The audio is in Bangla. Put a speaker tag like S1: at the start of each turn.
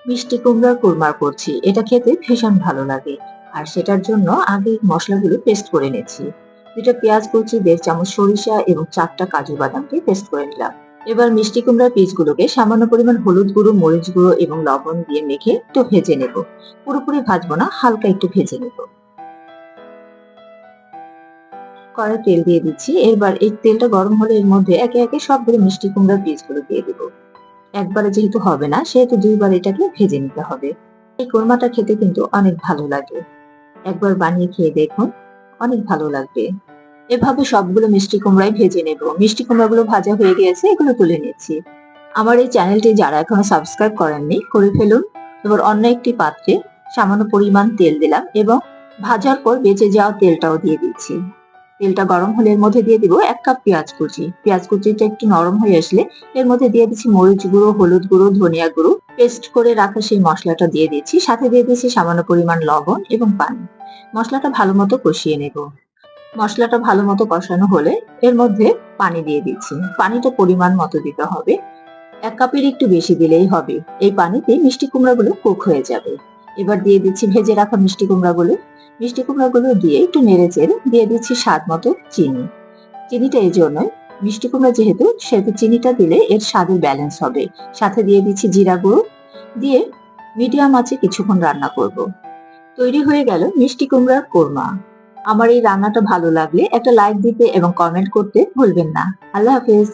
S1: মিষ্টি কুমড়ার কোরমা করছি, এটা খেতে ভীষণ ভালো লাগে। আর সেটার জন্য আগে মশলাগুলো পেস্ট করে নিচ্ছি। 2টা পেঁয়াজ কুচি, 1.5 চামচ সরিষা এবং 4টা কাজু বাদামকে পেস্ট করে নিলাম। এবার মিষ্টি কুমড়ার পিসগুলোকে সামান্য পরিমাণ হলুদ গুঁড়ো, মরিচ গুঁড়ো এবং লবণ দিয়ে মেখে একটু ভেজে নেব। পুরোপুরি ভাজবো না, হালকা একটু ভেজে নেব। কড়াই তেল দিয়ে দিচ্ছি। এবার এই তেলটা গরম হলে এর মধ্যে একে একে সবগুলো মিষ্টি কুমড়ার পিসগুলো দিয়ে দেব। একবারে যেহেতু হবে না, সেহেতু 2 বার এটাকে ভেজে নিতে হবে। এই কোরমাটা খেতে কিন্তু অনেক ভালো লাগে। একবার বানিয়ে খেয়ে দেখুন, অনেক ভালো লাগবে। এভাবে সবগুলো মিষ্টি কুমড়াই ভেজে নেব। মিষ্টি কুমড়াগুলো ভাজা হয়ে গিয়েছে, এগুলো তুলে নিচ্ছি। আমার এই চ্যানেলটি যারা এখনো সাবস্ক্রাইব করেননি, করে ফেলুন। এবার অন্য একটি পাত্রে সামান্য পরিমাণ তেল দিলাম এবং ভাজার পর বেঁচে যাওয়া তেলটাও দিয়ে দিচ্ছি। তেলটা গরম হলে এর মধ্যে দিয়ে দিব 1 কাপ পেঁয়াজ কুচি। পেঁয়াজ কুচিটা একটু নরম হয়ে আসলে এর মধ্যে দিয়ে দিচ্ছি মরিচ গুঁড়ো, হলুদ গুঁড়ো, ধনিয়া গুঁড়ো, পেস্ট করে রাখা সেই মসলাটা দিয়ে দিচ্ছি। সাথে দিয়ে দিচ্ছি সামান্য পরিমাণ লবণ এবং পানি। মসলাটা ভালো মতো কষিয়ে নেব। মসলাটা ভালো মতো কষানো হলে এর মধ্যে পানি দিয়ে দিচ্ছি। পানিটা পরিমাণ মতো দিতে হবে। 1 কাপের একটু বেশি দিলেই হবে। এই পানিতে মিষ্টি কুমড়াগুলো কুক হয়ে যাবে। এবার দিয়ে দিচ্ছি ভেজে রাখা মিষ্টি কুমড়াগুলো। মিষ্টি কুমড়াগুলো দিয়ে একটু নেড়েচেড়ে দিয়ে দিচ্ছি স্বাদ মতো চিনি। চিনিটা এই জন্যই, মিষ্টি কুমড়া যেহেতু, সেহেতু চিনিটা দিলে এর স্বাদের ব্যালেন্স হবে। সাথে দিয়ে দিচ্ছি জিরা গুঁড়ো, দিয়ে মিডিয়াম আঁচে কিছুক্ষণ রান্না করব। তৈরি হয়ে গেল মিষ্টি কুমড়ার কোরমা। আমার এই রান্নাটা ভালো লাগলে একটা লাইক দিতে এবং কমেন্ট করতে ভুলবেন না। আল্লাহ হাফেজ।